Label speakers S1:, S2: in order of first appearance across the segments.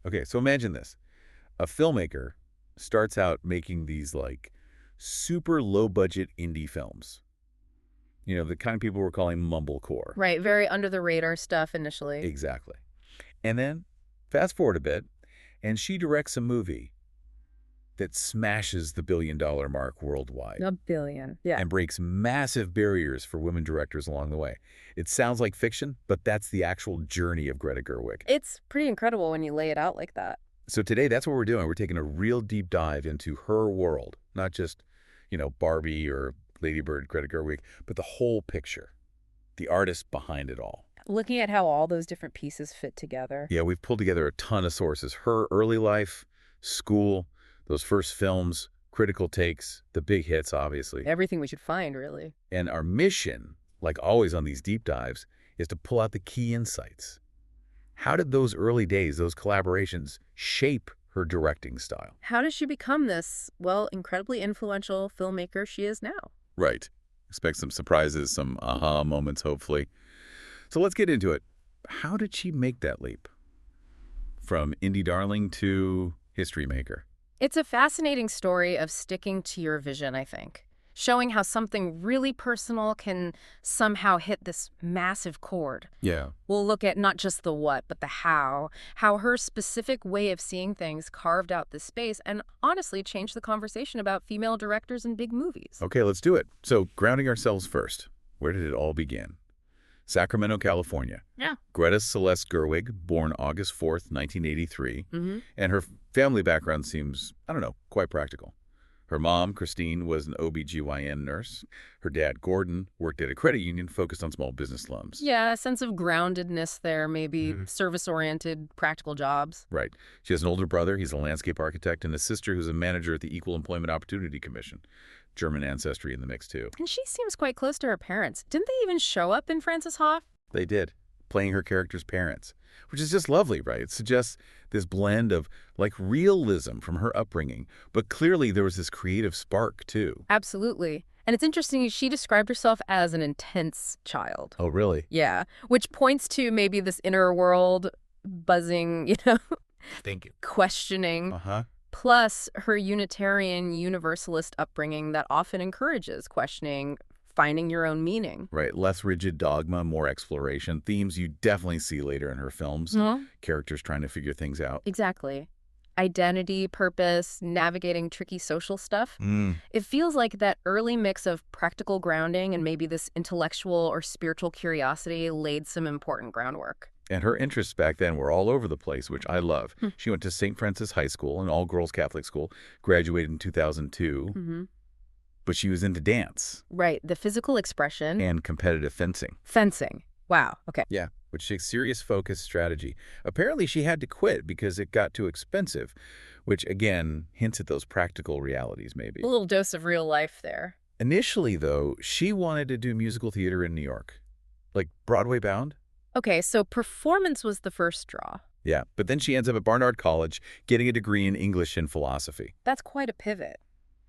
S1: Okay, so imagine this. A filmmaker starts out making these, like, super low-budget indie films. You know, the kind people were calling Mumblecore.
S2: Right, very under the radar stuff initially.
S1: Exactly. And then, fast forward a bit, and she directs a movie that smashes the billion-dollar mark worldwide.
S2: A billion, yeah.
S1: And breaks massive barriers for women directors along the way. It sounds like fiction, but that's the actual journey of Greta Gerwig.
S2: It's pretty incredible when you lay it out like that.
S1: So today, that's what we're doing. We're taking a real deep dive into her world, not just, you know, Barbie or Lady Bird, Greta Gerwig, but the whole picture, the artist behind it all.
S2: Looking at how all those different pieces fit together.
S1: Yeah, we've pulled together a ton of sources. Her early life, school, those first films, critical takes, the big hits, obviously.
S2: Everything we should find, really.
S1: And our mission, like always on these deep dives, is to pull out the key insights. How did those early days, those collaborations, shape her directing style?
S2: How does she become this, well, incredibly influential filmmaker she is now?
S1: Right. Expect some surprises, some aha moments, hopefully. So let's get into it. How did she make that leap? From indie darling to history maker.
S2: It's a fascinating story of sticking to your vision, I think. Showing how something really personal can somehow hit this massive chord.
S1: Yeah.
S2: We'll look at not just the what, but the how her specific way of seeing things carved out this space and honestly changed the conversation about female directors in big movies.
S1: Okay, let's do it. So, grounding ourselves first. Where did it all begin? Sacramento, California.
S2: Yeah.
S1: Greta Celeste Gerwig, born August 4th, 1983. And her family background seems, I don't know, quite practical. Her mom, Christine, was an OB/GYN nurse. Her dad, Gordon, worked at a credit union focused on small business loans.
S2: Yeah, a sense of groundedness there, maybe service-oriented, practical jobs.
S1: Right. She has an older brother. He's a landscape architect, and a sister who's a manager at the Equal Employment Opportunity Commission. German ancestry in the mix, too.
S2: And she seems quite close to her parents. Didn't they even show up in Frances Ha?
S1: They did, playing her character's parents, which is just lovely, right? It suggests this blend of, like, realism from her upbringing, but clearly there was this creative spark, too.
S2: Absolutely. And it's interesting, she described herself as an intense child.
S1: Oh, really?
S2: Yeah, which points to maybe this inner world buzzing,
S1: Thank you.
S2: questioning.
S1: Uh-huh.
S2: Plus her Unitarian Universalist upbringing that often encourages questioning, finding your own meaning.
S1: Right. Less rigid dogma, more exploration. Themes you definitely see later in her films. Characters trying to figure things out.
S2: Exactly. Identity, purpose, navigating tricky social stuff. It feels like that early mix of practical grounding and maybe this intellectual or spiritual curiosity laid some important groundwork.
S1: And her interests back then were all over the place, which I love. She went to St. Francis High School, an all-girls Catholic school, graduated in 2002. But she was into dance.
S2: Right, the physical expression.
S1: And competitive fencing.
S2: Fencing. Wow, okay.
S1: Yeah, which takes serious focus strategy. Apparently, she had to quit because it got too expensive, which, again, hints at those practical realities, maybe.
S2: A little dose of real life there.
S1: Initially, though, she wanted to do musical theater in New York. Like Broadway bound.
S2: Okay, so performance was the first draw.
S1: Yeah, but then she ends up at Barnard College getting a degree in English and philosophy.
S2: That's quite a pivot.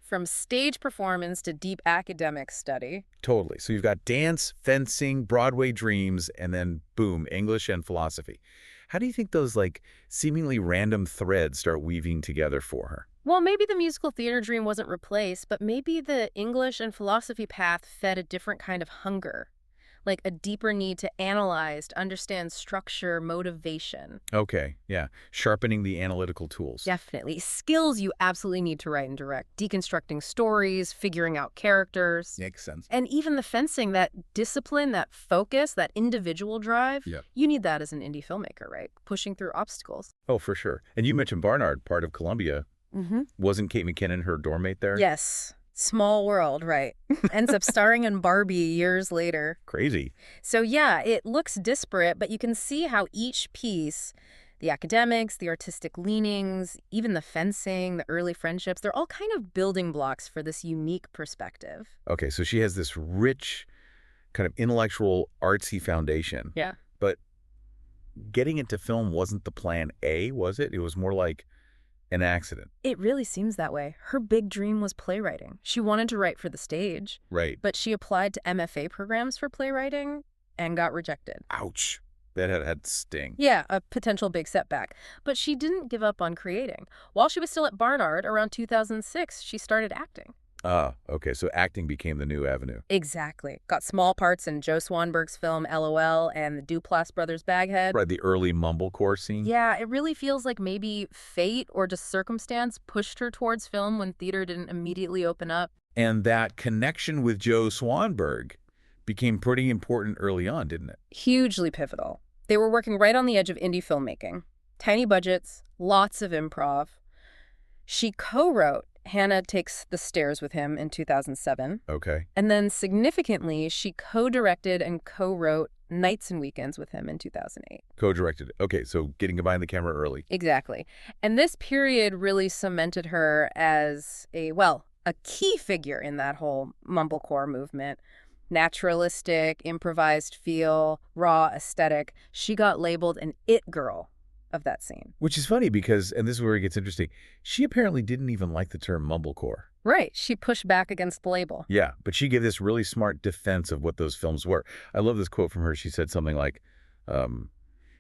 S2: From stage performance to deep academic study.
S1: Totally. So you've got dance, fencing, Broadway dreams, and then, boom, English and philosophy. How do you think those, like, seemingly random threads start weaving together for her?
S2: Well, maybe the musical theater dream wasn't replaced, but maybe the English and philosophy path fed a different kind of hunger. Like a deeper need to analyze, to understand structure, motivation.
S1: Okay, yeah. Sharpening the analytical tools.
S2: Definitely. Skills you absolutely need to write and direct. Deconstructing stories, figuring out characters.
S1: Makes sense.
S2: And even the fencing, that discipline, that focus, that individual drive.
S1: Yeah.
S2: You need that as an indie filmmaker, right? Pushing through obstacles.
S1: Oh, for sure. And you mentioned Barnard, part of Columbia. Wasn't Kate McKinnon her dorm mate there?
S2: Yes. Small world, right. Ends up starring in Barbie years later.
S1: Crazy.
S2: So yeah, it looks disparate, but you can see how each piece, the academics, the artistic leanings, even the fencing, the early friendships, they're all kind of building blocks for this unique perspective.
S1: Okay, so she has this rich, kind of intellectual, artsy foundation.
S2: Yeah.
S1: But getting into film wasn't the plan A, was it? It was more like an accident.
S2: It really seems that way. Her big dream was playwriting. She wanted to write for the stage.
S1: Right.
S2: But she applied to MFA programs for playwriting and got rejected.
S1: Ouch. That had sting.
S2: Yeah, a potential big setback. But she didn't give up on creating. While she was still at Barnard, around 2006, she started acting.
S1: Ah, okay, so acting became the new avenue.
S2: Exactly. Got small parts in Joe Swanberg's film LOL and the Duplass brothers' Baghead.
S1: Right, the early Mumblecore scene?
S2: Yeah, it really feels like maybe fate or just circumstance pushed her towards film when theater didn't immediately open up.
S1: And that connection with Joe Swanberg became pretty important early on, didn't it?
S2: Hugely pivotal. They were working right on the edge of indie filmmaking. Tiny budgets, lots of improv. She co-wrote Hannah Takes the Stairs with him in 2007.
S1: Okay.
S2: And then significantly, she co-directed and co-wrote Nights and Weekends with him in 2008.
S1: Co-directed. Okay, so getting behind the camera early.
S2: Exactly. And this period really cemented her as a key figure in that whole Mumblecore movement. Naturalistic, improvised feel, raw aesthetic. She got labeled an it girl of that scene.
S1: Which is funny because, and this is where it gets interesting, she apparently didn't even like the term Mumblecore.
S2: Right. She pushed back against the label.
S1: Yeah, but she gave this really smart defense of what those films were. I love this quote from her. She said something like,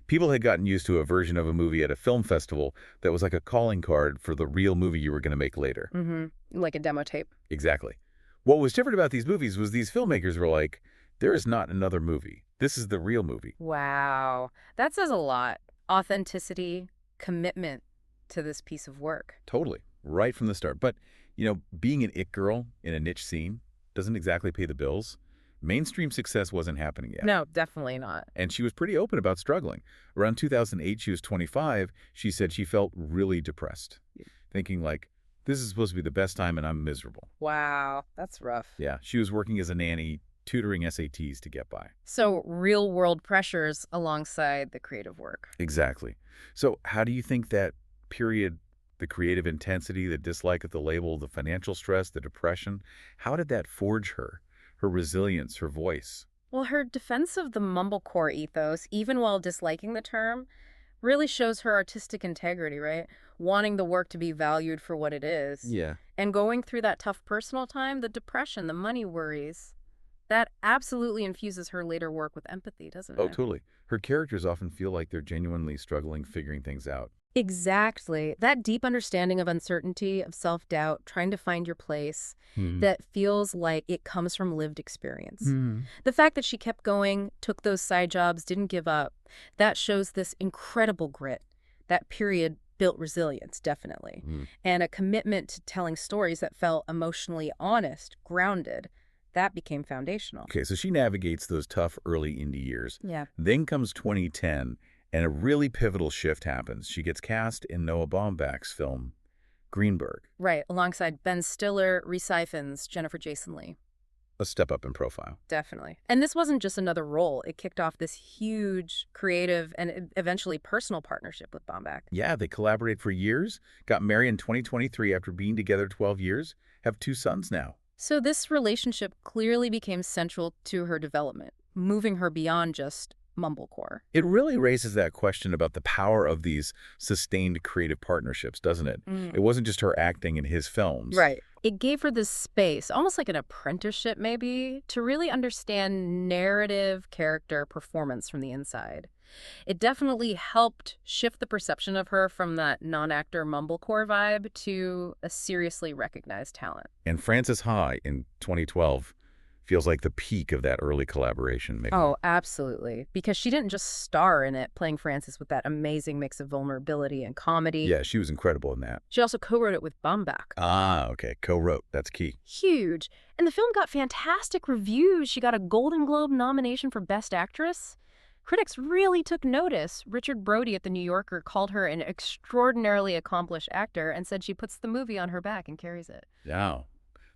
S1: people had gotten used to a version of a movie at a film festival that was like a calling card for the real movie you were going to make later.
S2: Mm-hmm. Like a demo tape.
S1: Exactly. What was different about these movies was these filmmakers were like, there is not another movie. This is the real movie.
S2: Wow. That says a lot. Authenticity, commitment to this piece of work.
S1: Totally. Right from the start. But, being an it girl in a niche scene doesn't exactly pay the bills. Mainstream success wasn't happening yet.
S2: No, definitely not.
S1: And she was pretty open about struggling. Around 2008, she was 25. She said she felt really depressed, thinking like, this is supposed to be the best time and I'm miserable.
S2: Wow, that's rough.
S1: Yeah, she was working as a nanny, tutoring SATs to get by.
S2: So real-world pressures alongside the creative work.
S1: Exactly. So how do you think that period, the creative intensity, the dislike of the label, the financial stress, the depression, how did that forge her resilience, her voice?
S2: Well, her defense of the Mumblecore ethos, even while disliking the term, really shows her artistic integrity, right? Wanting the work to be valued for what it is.
S1: Yeah.
S2: And going through that tough personal time, the depression, the money worries, that absolutely infuses her later work with empathy, doesn't it?
S1: Oh, totally. Her characters often feel like they're genuinely struggling, figuring things out.
S2: Exactly. That deep understanding of uncertainty, of self-doubt, trying to find your place, that feels like it comes from lived experience. The fact that she kept going, took those side jobs, didn't give up, that shows this incredible grit. That period built resilience, definitely, and a commitment to telling stories that felt emotionally honest, grounded. That became foundational.
S1: Okay, so she navigates those tough early indie years.
S2: Yeah.
S1: Then comes 2010, and a really pivotal shift happens. She gets cast in Noah Baumbach's film, Greenberg.
S2: Right, alongside Ben Stiller, Rhys Ifans, Jennifer Jason Leigh.
S1: A step up in profile.
S2: Definitely. And this wasn't just another role. It kicked off this huge creative and eventually personal partnership with Baumbach.
S1: Yeah, they collaborated for years, got married in 2023 after being together 12 years, have 2 sons now.
S2: So this relationship clearly became central to her development, moving her beyond just Mumblecore.
S1: It really raises that question about the power of these sustained creative partnerships, doesn't it? It wasn't just her acting in his films.
S2: Right. It gave her this space, almost like an apprenticeship maybe, to really understand narrative, character, performance from the inside. It definitely helped shift the perception of her from that non-actor Mumblecore vibe to a seriously recognized talent.
S1: And Frances Ha in 2012 feels like the peak of that early collaboration. Maybe.
S2: Oh, absolutely. Because she didn't just star in it, playing Frances with that amazing mix of vulnerability and comedy.
S1: Yeah, she was incredible in that.
S2: She also co-wrote it with Baumbach.
S1: Ah, okay. Co-wrote. That's key.
S2: Huge. And the film got fantastic reviews. She got a Golden Globe nomination for Best Actress. Critics really took notice. Richard Brody at The New Yorker called her an extraordinarily accomplished actor and said she puts the movie on her back and carries it.
S1: Wow.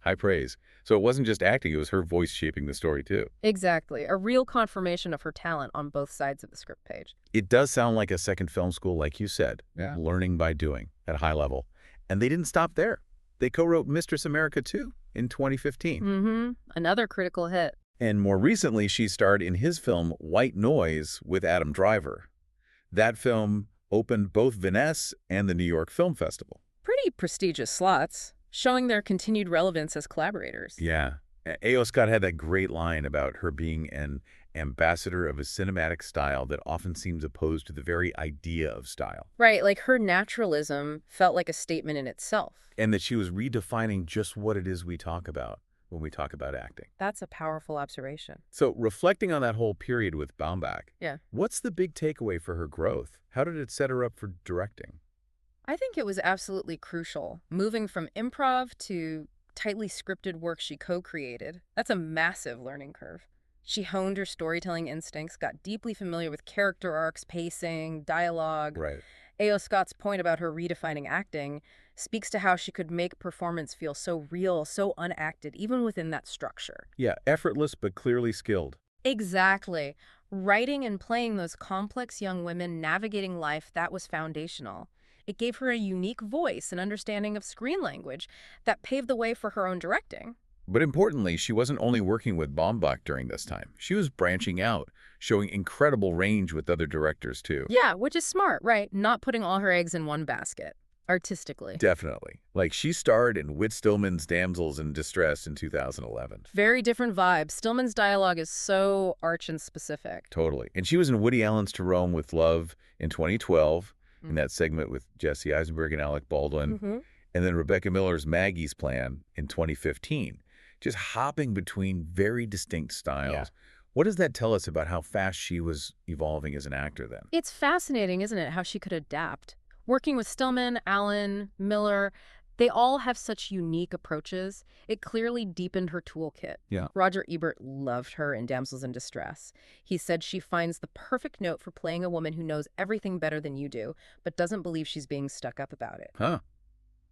S1: High praise. So it wasn't just acting, it was her voice shaping the story too.
S2: Exactly. A real confirmation of her talent on both sides of the script page.
S1: It does sound like a second film school, like you said.
S2: Yeah.
S1: Learning by doing at a high level. And they didn't stop there. They co-wrote Mistress America too in 2015.
S2: Another critical hit.
S1: And more recently, she starred in his film White Noise with Adam Driver. That film opened both Venice and the New York Film Festival.
S2: Pretty prestigious slots, showing their continued relevance as collaborators.
S1: Yeah. A.O. Scott had that great line about her being an ambassador of a cinematic style that often seems opposed to the very idea of style.
S2: Right, like her naturalism felt like a statement in itself.
S1: And that she was redefining just what it is we talk about when we talk about acting.
S2: That's a powerful observation.
S1: So reflecting on that whole period with Baumbach,
S2: Yeah.
S1: what's the big takeaway for her growth? How did it set her up for directing?
S2: I think it was absolutely crucial. Moving from improv to tightly scripted work she co-created, that's a massive learning curve. She honed her storytelling instincts, got deeply familiar with character arcs, pacing, dialogue.
S1: Right.
S2: A.O. Scott's point about her redefining acting speaks to how she could make performance feel so real, so unacted, even within that structure.
S1: Yeah, effortless but clearly skilled.
S2: Exactly. Writing and playing those complex young women navigating life, that was foundational. It gave her a unique voice and understanding of screen language that paved the way for her own directing.
S1: But importantly, she wasn't only working with Baumbach during this time. She was branching out, showing incredible range with other directors too.
S2: Yeah, which is smart, right? Not putting all her eggs in one basket, artistically.
S1: Definitely. Like she starred in Whit Stillman's Damsels in Distress in 2011.
S2: Very different vibe. Stillman's dialogue is so arch and specific.
S1: Totally. And she was in Woody Allen's To Rome with Love in 2012, in that segment with Jesse Eisenberg and Alec Baldwin. And then Rebecca Miller's Maggie's Plan in 2015. Just hopping between very distinct styles. Yeah. What does that tell us about how fast she was evolving as an actor then?
S2: It's fascinating, isn't it, how she could adapt. Working with Stillman, Allen, Miller, they all have such unique approaches. It clearly deepened her toolkit.
S1: Yeah.
S2: Roger Ebert loved her in Damsels in Distress. He said she finds the perfect note for playing a woman who knows everything better than you do, but doesn't believe she's being stuck up about it.
S1: Huh.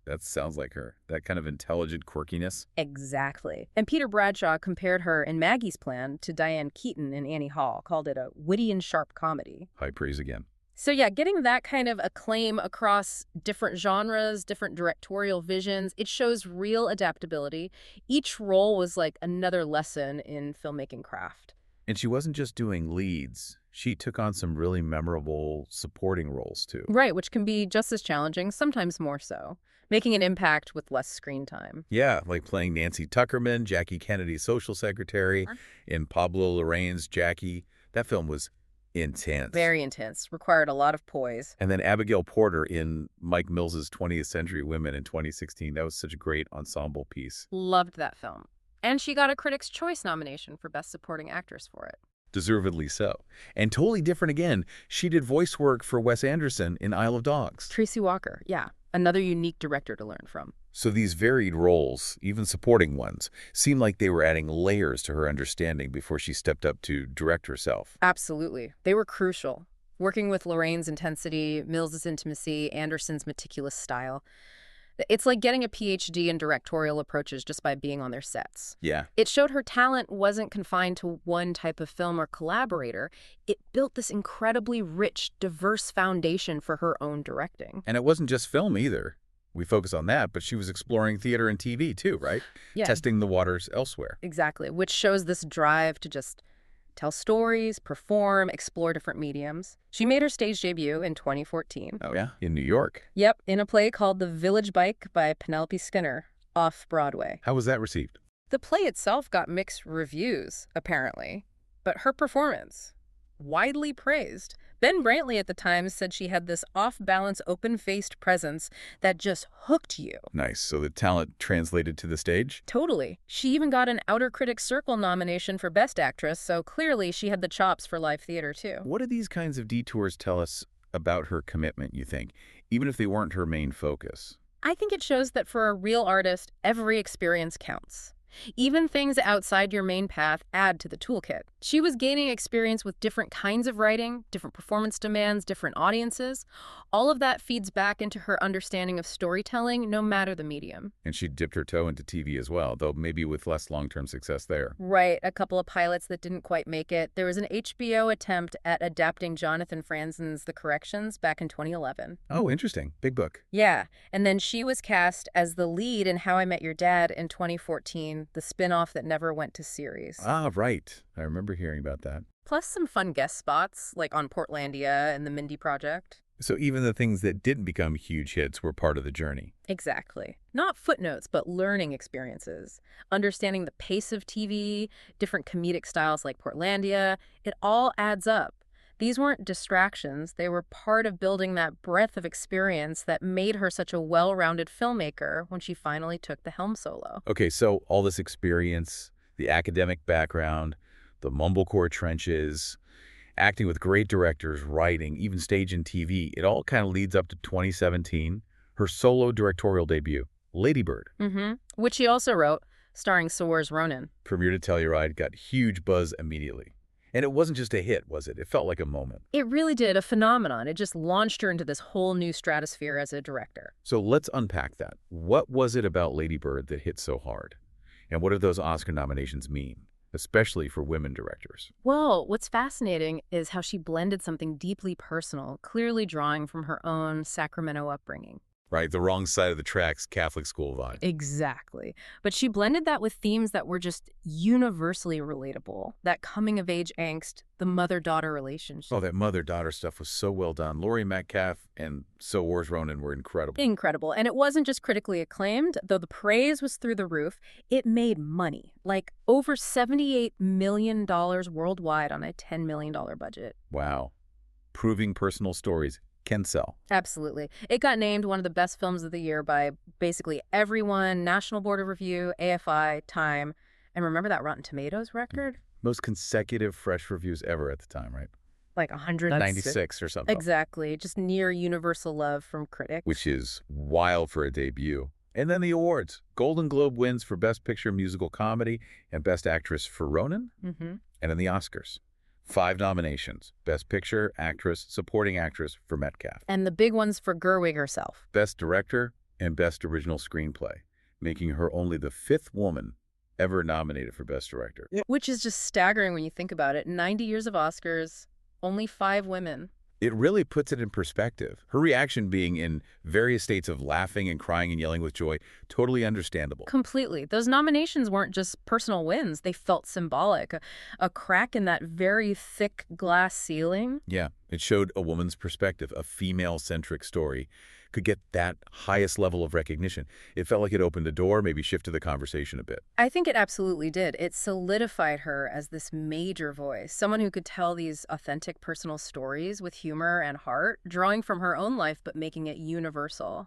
S1: That sounds like her. That kind of intelligent quirkiness.
S2: Exactly. And Peter Bradshaw compared her in Maggie's Plan to Diane Keaton in Annie Hall, called it a witty and sharp comedy.
S1: High praise again.
S2: So yeah, getting that kind of acclaim across different genres, different directorial visions, it shows real adaptability. Each role was like another lesson in filmmaking craft.
S1: And she wasn't just doing leads. She took on some really memorable supporting roles too.
S2: Right, which can be just as challenging, sometimes more so, making an impact with less screen time.
S1: Yeah, like playing Nancy Tuckerman, Jackie Kennedy's social secretary, in Pablo Larraín's Jackie. That film was intense.
S2: Very intense. Required a lot of poise.
S1: And then Abigail Porter in Mike Mills's 20th Century Women in 2016. That was such a great ensemble piece.
S2: Loved that film. And she got a Critics' Choice nomination for Best Supporting Actress for it.
S1: Deservedly so. And totally different again, she did voice work for Wes Anderson in Isle of Dogs.
S2: Tracy Walker, yeah. Another unique director to learn from.
S1: So these varied roles, even supporting ones, seem like they were adding layers to her understanding before she stepped up to direct herself.
S2: Absolutely. They were crucial. Working with Lorraine's intensity, Mills's intimacy, Anderson's meticulous style. It's like getting a PhD in directorial approaches just by being on their sets.
S1: Yeah.
S2: It showed her talent wasn't confined to one type of film or collaborator. It built this incredibly rich, diverse foundation for her own directing.
S1: And it wasn't just film either. We focus on that, but she was exploring theater and TV too, right?
S2: Yeah.
S1: Testing the waters elsewhere.
S2: Exactly, which shows this drive to just tell stories, perform, explore different mediums. She made her stage debut in 2014.
S1: Oh, yeah? In New York?
S2: Yep, in a play called The Village Bike by Penelope Skinner, off Broadway.
S1: How was that received?
S2: The play itself got mixed reviews, apparently, but her performance, widely praised. Ben Brantley at the time said she had this off-balance, open-faced presence that just hooked you.
S1: Nice. So the talent translated to the stage?
S2: Totally. She even got an Outer Critics Circle nomination for Best Actress, so clearly she had the chops for live theater, too.
S1: What do these kinds of detours tell us about her commitment, you think, even if they weren't her main focus?
S2: I think it shows that for a real artist, every experience counts. Even things outside your main path add to the toolkit. She was gaining experience with different kinds of writing, different performance demands, different audiences. All of that feeds back into her understanding of storytelling, no matter the medium.
S1: And she dipped her toe into TV as well, though maybe with less long-term success there.
S2: Right, a couple of pilots that didn't quite make it. There was an HBO attempt at adapting Jonathan Franzen's The Corrections back in 2011.
S1: Oh, interesting. Big book.
S2: Yeah, and then she was cast as the lead in How I Met Your Dad in 2014, the spin-off that never went to series.
S1: Ah, right. I remember hearing about that.
S2: Plus some fun guest spots, like on Portlandia and The Mindy Project.
S1: So even the things that didn't become huge hits were part of the journey.
S2: Exactly. Not footnotes, but learning experiences. Understanding the pace of TV, different comedic styles like Portlandia, it all adds up. These weren't distractions. They were part of building that breadth of experience that made her such a well-rounded filmmaker when she finally took the helm solo.
S1: Okay, so all this experience, the academic background, the Mumblecore trenches, acting with great directors, writing, even stage and TV, it all kind of leads up to 2017, her solo directorial debut, Lady Bird.
S2: Which she also wrote, starring Saoirse Ronan.
S1: Premiered at Telluride, got huge buzz immediately. And it wasn't just a hit, was it? It felt like a moment.
S2: It really did, a phenomenon. It just launched her into this whole new stratosphere as a director.
S1: So let's unpack that. What was it about Lady Bird that hit so hard? And what do those Oscar nominations mean, especially for women directors?
S2: Well, what's fascinating is how she blended something deeply personal, clearly drawing from her own Sacramento upbringing.
S1: Right, the wrong side of the tracks Catholic school vibe.
S2: Exactly. But she blended that with themes that were just universally relatable. That coming-of-age angst, the mother-daughter relationship.
S1: Oh, that mother-daughter stuff was so well done. Laurie Metcalf and Saoirse Ronan were incredible.
S2: Incredible. And it wasn't just critically acclaimed, though the praise was through the roof. It made money, like over $78 million worldwide on a $10 million budget.
S1: Wow. Proving personal stories can sell.
S2: Absolutely. It got named one of the best films of the year by basically everyone, National Board of Review, AFI, Time, and remember that Rotten Tomatoes record?
S1: Most consecutive fresh reviews ever at the time, right?
S2: Like
S1: 196 or something.
S2: Exactly. Just near universal love from critics.
S1: Which is wild for a debut. And then the awards. Golden Globe wins for Best Picture Musical Comedy and Best Actress for Ronan. And then the Oscars. 5 nominations. Best Picture, Actress, Supporting Actress for Metcalf.
S2: And the big ones for Gerwig herself.
S1: Best Director and Best Original Screenplay, making her only the 5th woman ever nominated for Best Director.
S2: Which is just staggering when you think about it. 90 years of Oscars, only 5 women.
S1: It really puts it in perspective. Her reaction being in various states of laughing and crying and yelling with joy, totally understandable.
S2: Completely. Those nominations weren't just personal wins. They felt symbolic. A crack in that very thick glass ceiling.
S1: Yeah, it showed a woman's perspective. A female-centric story could get that highest level of recognition. It felt like it opened a door, maybe shifted the conversation a bit.
S2: I think it absolutely did. It solidified her as this major voice, someone who could tell these authentic personal stories with humor and heart, drawing from her own life but making it universal.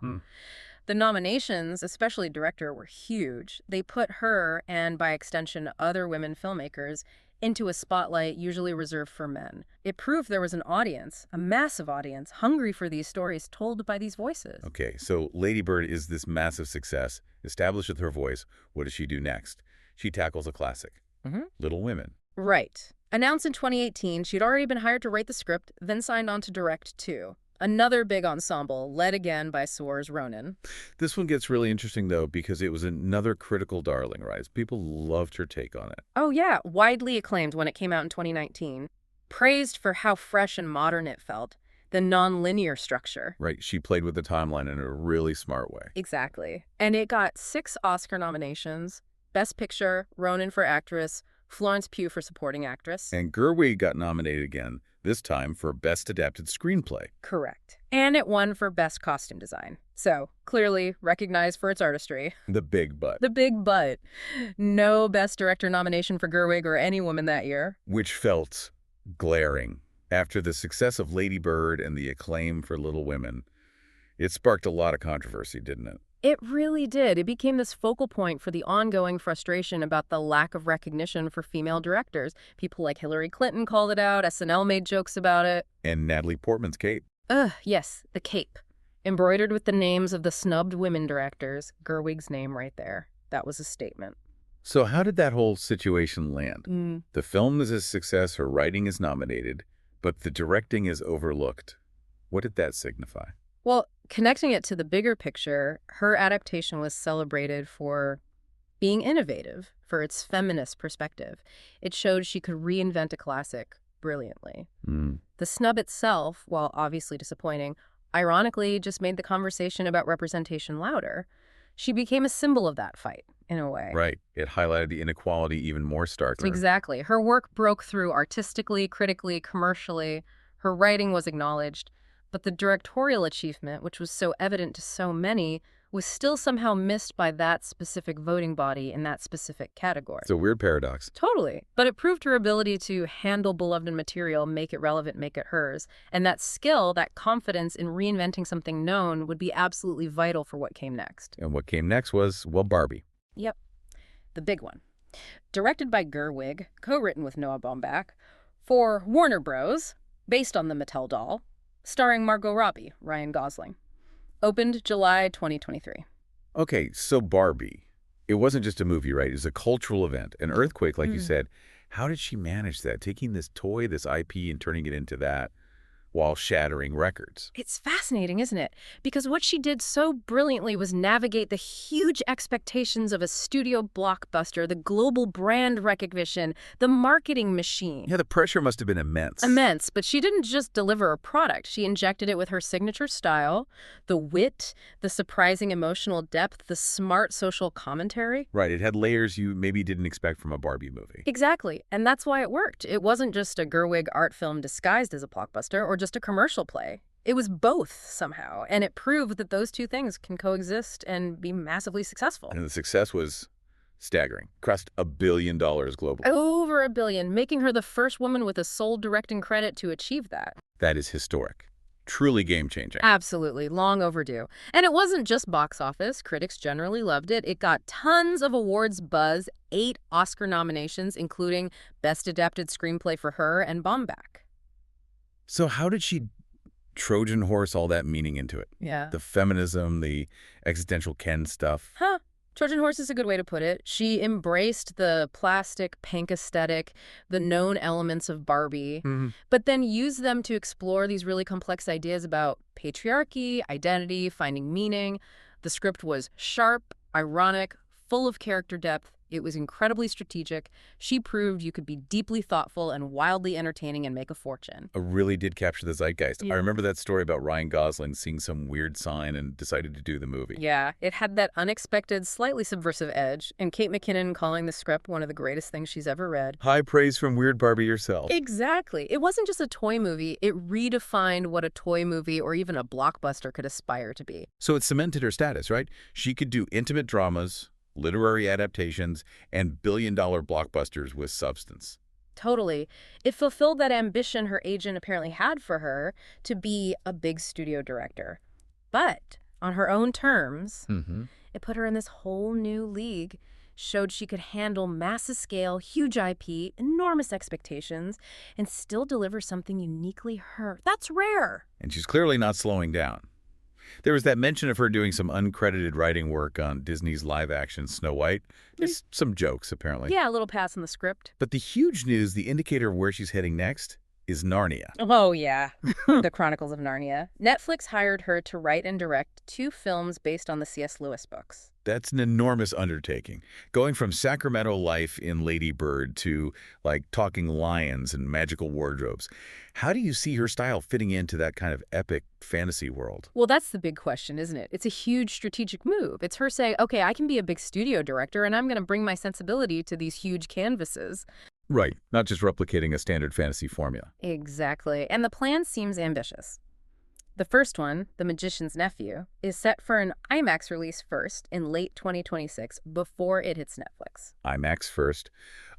S2: The nominations, especially director, were huge. They put her, and by extension other women filmmakers, into a spotlight usually reserved for men. It proved there was an audience, a massive audience, hungry for these stories told by these voices.
S1: Okay, so Lady Bird is this massive success. Established with her voice, what does she do next? She tackles a classic, Little Women.
S2: Right. Announced in 2018, she'd already been hired to write the script, then signed on to direct too. Another big ensemble, led again by Saoirse Ronan.
S1: This one gets really interesting, though, because it was another critical darling, right? People loved her take on it.
S2: Oh, yeah. Widely acclaimed when it came out in 2019. Praised for how fresh and modern it felt. The non-linear structure.
S1: Right. She played with the timeline in a really smart way.
S2: Exactly. And it got 6 Oscar nominations. Best Picture, Ronan for Actress, Florence Pugh for Supporting Actress.
S1: And Gerwig got nominated again, this time for Best Adapted Screenplay.
S2: Correct. And it won for Best Costume Design. So, clearly recognized for its artistry.
S1: The big but.
S2: The big but. No Best Director nomination for Gerwig or any woman that year.
S1: Which felt glaring. After the success of Lady Bird and the acclaim for Little Women, it sparked a lot of controversy, didn't it?
S2: It really did. It became this focal point for the ongoing frustration about the lack of recognition for female directors. People like Hillary Clinton called it out, SNL made jokes about it.
S1: And Natalie Portman's cape.
S2: Yes, the cape. Embroidered with the names of the snubbed women directors, Gerwig's name right there. That was a statement.
S1: So how did that whole situation land? The film is a success, her writing is nominated, but the directing is overlooked. What did that signify?
S2: Well, connecting it to the bigger picture, her adaptation was celebrated for being innovative, for its feminist perspective. It showed she could reinvent a classic brilliantly. The snub itself, while obviously disappointing, ironically just made the conversation about representation louder. She became a symbol of that fight, in a way.
S1: Right. It highlighted the inequality even more starkly.
S2: Exactly. Her work broke through artistically, critically, commercially. Her writing was acknowledged. But the directorial achievement, which was so evident to so many, was still somehow missed by that specific voting body in that specific category.
S1: It's a weird paradox.
S2: Totally. But it proved her ability to handle beloved material, make it relevant, make it hers. And that skill, that confidence in reinventing something known would be absolutely vital for what came next.
S1: And what came next was, well, Barbie.
S2: Yep. The big one. Directed by Gerwig, co-written with Noah Baumbach, for Warner Bros., based on the Mattel doll, starring Margot Robbie, Ryan Gosling. Opened July 2023.
S1: Okay, so Barbie. It wasn't just a movie, right? It was a cultural event, an earthquake, like you said. How did she manage that, taking this toy, this IP, and turning it into that while shattering records?
S2: It's fascinating, isn't it? Because what she did so brilliantly was navigate the huge expectations of a studio blockbuster, the global brand recognition, the marketing machine.
S1: Yeah, the pressure must have been immense.
S2: Immense, but she didn't just deliver a product. She injected it with her signature style, the wit, the surprising emotional depth, the smart social commentary.
S1: Right, it had layers you maybe didn't expect from a Barbie movie.
S2: Exactly, and that's why it worked. It wasn't just a Gerwig art film disguised as a blockbuster or just a commercial play. It was both somehow, and it proved that those two things can coexist and be massively successful.
S1: And the success was staggering. Crossed $1 billion globally.
S2: Over $1 billion, making her the first woman with a sole directing credit to achieve that.
S1: That is historic. Truly game-changing.
S2: Absolutely, long overdue. And it wasn't just box office. Critics generally loved it. It got tons of awards buzz, 8 Oscar nominations, including Best Adapted Screenplay for her and Baumbach.
S1: So how did she Trojan horse all that meaning into it?
S2: Yeah.
S1: The feminism, the existential Ken stuff.
S2: Trojan horse is a good way to put it. She embraced the plastic, pink aesthetic, the known elements of Barbie, but then used them to explore these really complex ideas about patriarchy, identity, finding meaning. The script was sharp, ironic, full of character depth. It was incredibly strategic. She proved you could be deeply thoughtful and wildly entertaining and make a fortune.
S1: It really did capture the zeitgeist.
S2: Yeah.
S1: I remember that story about Ryan Gosling seeing some weird sign and decided to do the movie.
S2: Yeah, it had that unexpected, slightly subversive edge, and Kate McKinnon calling the script one of the greatest things she's ever read.
S1: High praise from Weird Barbie herself.
S2: Exactly. It wasn't just a toy movie. It redefined what a toy movie or even a blockbuster could aspire to be.
S1: So it cemented her status, right? She could do intimate dramas, literary adaptations, and billion-dollar blockbusters with substance.
S2: Totally. It fulfilled that ambition her agent apparently had for her to be a big studio director. But on her own terms, it put her in this whole new league, showed she could handle massive scale, huge IP, enormous expectations, and still deliver something uniquely her. That's rare.
S1: And she's clearly not slowing down. There was that mention of her doing some uncredited writing work on Disney's live-action Snow White. Just some jokes, apparently.
S2: Yeah, a little pass in the script.
S1: But the huge news, the indicator of where she's heading next, is Narnia.
S2: Oh, yeah. The Chronicles of Narnia. Netflix hired her to write and direct 2 films based on the C.S. Lewis books.
S1: That's an enormous undertaking. Going from Sacramento life in Lady Bird to, like, talking lions and magical wardrobes. How do you see her style fitting into that kind of epic fantasy world?
S2: Well, that's the big question, isn't it? It's a huge strategic move. It's her saying, okay, I can be a big studio director, and I'm going to bring my sensibility to these huge canvases.
S1: Right, not just replicating a standard fantasy formula.
S2: Exactly. And the plan seems ambitious. The first one, The Magician's Nephew, is set for an IMAX release first in late 2026 before it hits Netflix.
S1: IMAX first.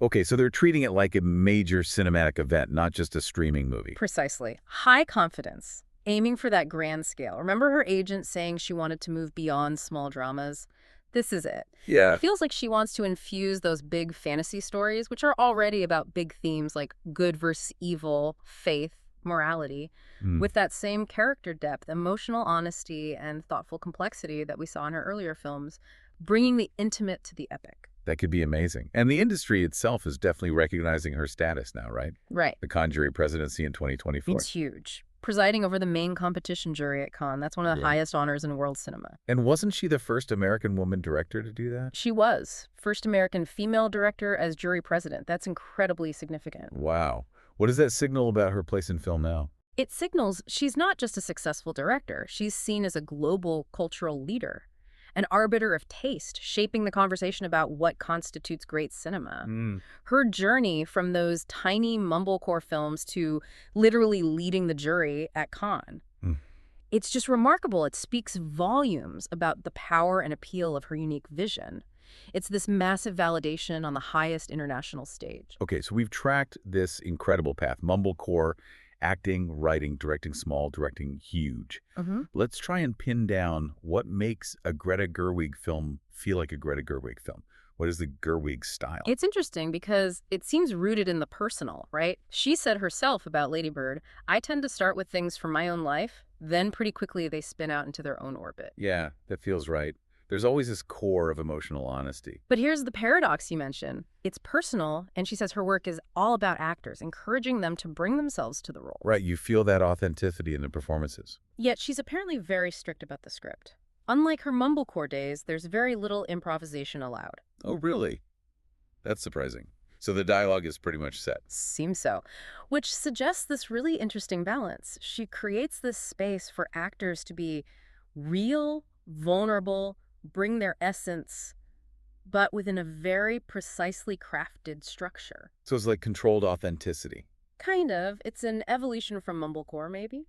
S1: Okay, so they're treating it like a major cinematic event, not just a streaming movie.
S2: Precisely. High confidence, aiming for that grand scale. Remember her agent saying she wanted to move beyond small dramas? This is it.
S1: Yeah.
S2: It feels like she wants to infuse those big fantasy stories, which are already about big themes like good versus evil, faith, morality, with that same character depth, emotional honesty, and thoughtful complexity that we saw in her earlier films, bringing the intimate to the epic.
S1: That could be amazing. And the industry itself is definitely recognizing her status now, right?
S2: Right.
S1: The Conjuring presidency in 2024.
S2: It's huge. Presiding over the main competition jury at Cannes. That's one of the highest honors in world cinema.
S1: And wasn't she the first American woman director to do that?
S2: She was. First American female director as jury president. That's incredibly significant.
S1: Wow. What does that signal about her place in film now?
S2: It signals she's not just a successful director. She's seen as a global cultural leader, an arbiter of taste, shaping the conversation about what constitutes great cinema. Her journey from those tiny Mumblecore films to literally leading the jury at Cannes. It's just remarkable. It speaks volumes about the power and appeal of her unique vision. It's this massive validation on the highest international stage.
S1: Okay, so we've tracked this incredible path. Mumblecore, acting, writing, directing small, directing huge. Let's try and pin down what makes a Greta Gerwig film feel like a Greta Gerwig film. What is the Gerwig style?
S2: It's interesting because it seems rooted in the personal, right? She said herself about Lady Bird, I tend to start with things from my own life, then pretty quickly they spin out into their own orbit.
S1: Yeah, that feels right. There's always this core of emotional honesty.
S2: But here's the paradox you mentioned. It's personal, and she says her work is all about actors, encouraging them to bring themselves to the role.
S1: Right, you feel that authenticity in the performances.
S2: Yet she's apparently very strict about the script. Unlike her Mumblecore days, there's very little improvisation allowed.
S1: Oh, really? That's surprising. So the dialogue is pretty much set.
S2: Seems so. Which suggests this really interesting balance. She creates this space for actors to be real, vulnerable, bring their essence, but within a very precisely crafted structure.
S1: So it's like controlled authenticity.
S2: Kind of. It's an evolution from Mumblecore, maybe.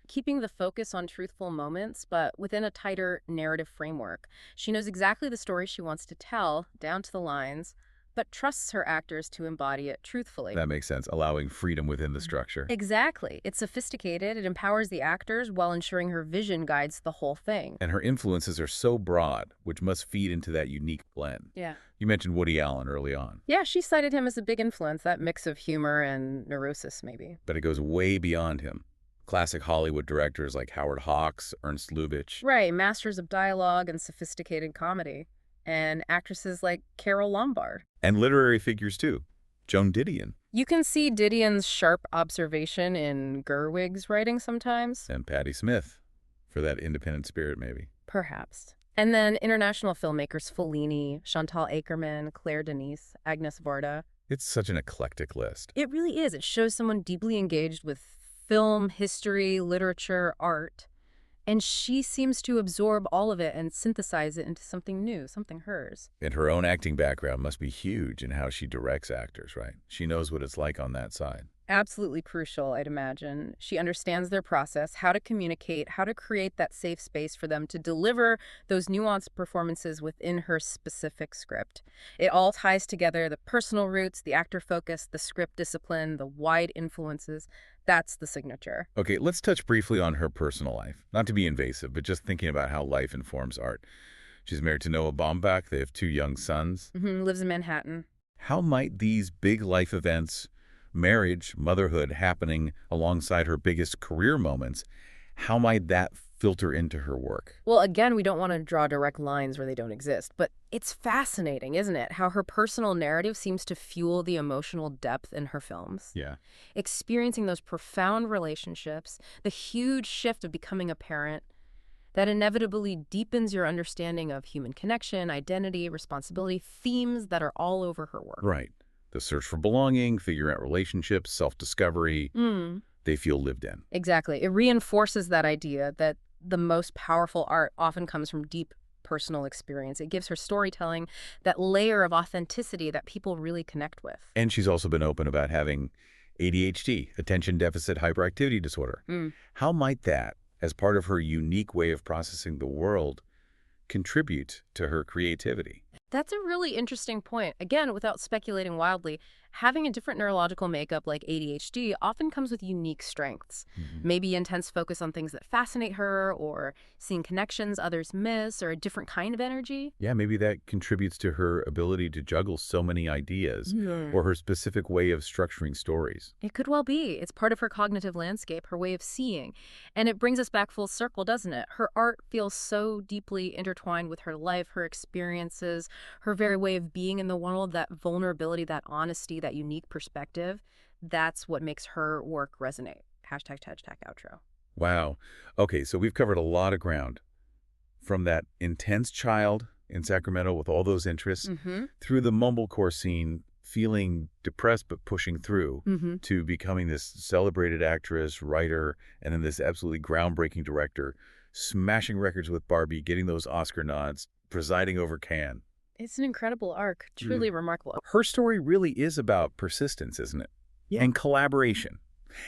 S2: Keeping the focus on truthful moments, but within a tighter narrative framework. She knows exactly the story she wants to tell, down to the lines, but trusts her actors to embody it truthfully.
S1: That makes sense, allowing freedom within the structure.
S2: Exactly. It's sophisticated, it empowers the actors while ensuring her vision guides the whole thing.
S1: And her influences are so broad, which must feed into that unique blend.
S2: Yeah.
S1: You mentioned Woody Allen early on.
S2: Yeah, she cited him as a big influence, that mix of humor and neurosis, maybe.
S1: But it goes way beyond him. Classic Hollywood directors like Howard Hawks, Ernst Lubitsch.
S2: Right, masters of dialogue and sophisticated comedy. And actresses like Carole Lombard.
S1: And literary figures too. Joan Didion.
S2: You can see Didion's sharp observation in Gerwig's writing sometimes.
S1: And Patti Smith, for that independent spirit maybe.
S2: Perhaps. And then international filmmakers Fellini, Chantal Akerman, Claire Denis, Agnes Varda.
S1: It's such an eclectic list.
S2: It really is. It shows someone deeply engaged with film, history, literature, art. And she seems to absorb all of it and synthesize it into something new, something hers.
S1: And her own acting background must be huge in how she directs actors, right? She knows what it's like on that side.
S2: Absolutely crucial, I'd imagine. She understands their process, how to communicate, how to create that safe space for them to deliver those nuanced performances within her specific script. It all ties together: the personal roots, the actor focus, the script discipline, the wide influences. That's the signature.
S1: Okay, let's touch briefly on her personal life. Not to be invasive, but just thinking about how life informs art. She's married to Noah Baumbach. They have 2 young sons.
S2: Lives in Manhattan.
S1: How might these big life events, marriage, motherhood, happening alongside her biggest career moments, how might that filter into her work?
S2: Well, again, we don't want to draw direct lines where they don't exist, but it's fascinating, isn't it? How her personal narrative seems to fuel the emotional depth in her films.
S1: Yeah.
S2: Experiencing those profound relationships, the huge shift of becoming a parent, that inevitably deepens your understanding of human connection, identity, responsibility, themes that are all over her work.
S1: Right. The search for belonging, figuring out relationships, self-discovery, they feel lived in.
S2: Exactly. It reinforces that idea that the most powerful art often comes from deep personal experience. It gives her storytelling that layer of authenticity that people really connect with.
S1: And she's also been open about having ADHD, attention deficit hyperactivity disorder. How might that, as part of her unique way of processing the world, contribute to her creativity?
S2: That's a really interesting point. Again, without speculating wildly, having a different neurological makeup like ADHD often comes with unique strengths. Maybe intense focus on things that fascinate her, or seeing connections others miss, or a different kind of energy.
S1: Yeah, maybe that contributes to her ability to juggle so many ideas, or her specific way of structuring stories.
S2: It could well be. It's part of her cognitive landscape, her way of seeing. And it brings us back full circle, doesn't it? Her art feels so deeply intertwined with her life, her experiences, her very way of being in the world, that vulnerability, that honesty, that unique perspective. That's what makes her work resonate. Hashtag outro.
S1: Wow. Okay, so we've covered a lot of ground. From that intense child in Sacramento with all those interests, through the Mumblecore scene, feeling depressed but pushing through, to becoming this celebrated actress, writer, and then this absolutely groundbreaking director, smashing records with Barbie, getting those Oscar nods, presiding over Cannes.
S2: It's an incredible arc, truly remarkable.
S1: Her story really is about persistence, isn't it?
S2: Yeah.
S1: And collaboration.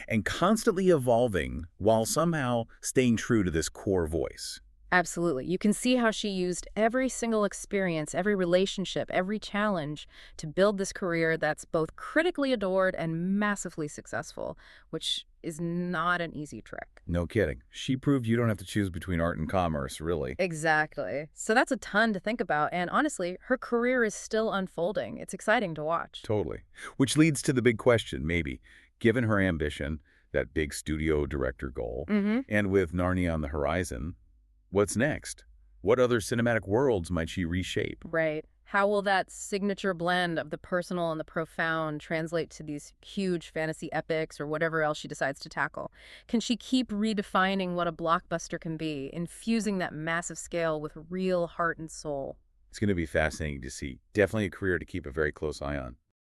S1: And constantly evolving while somehow staying true to this core voice.
S2: Absolutely. You can see how she used every single experience, every relationship, every challenge to build this career that's both critically adored and massively successful, which is not an easy trick.
S1: No kidding. She proved you don't have to choose between art and commerce, really.
S2: Exactly. So that's a ton to think about. And honestly, her career is still unfolding. It's exciting to watch.
S1: Totally. Which leads to the big question, maybe. Given her ambition, that big studio director goal, and with Narnia on the horizon, what's next? What other cinematic worlds might she reshape?
S2: Right. How will that signature blend of the personal and the profound translate to these huge fantasy epics or whatever else she decides to tackle? Can she keep redefining what a blockbuster can be, infusing that massive scale with real heart and soul?
S1: It's going to be fascinating to see. Definitely a career to keep a very close eye on.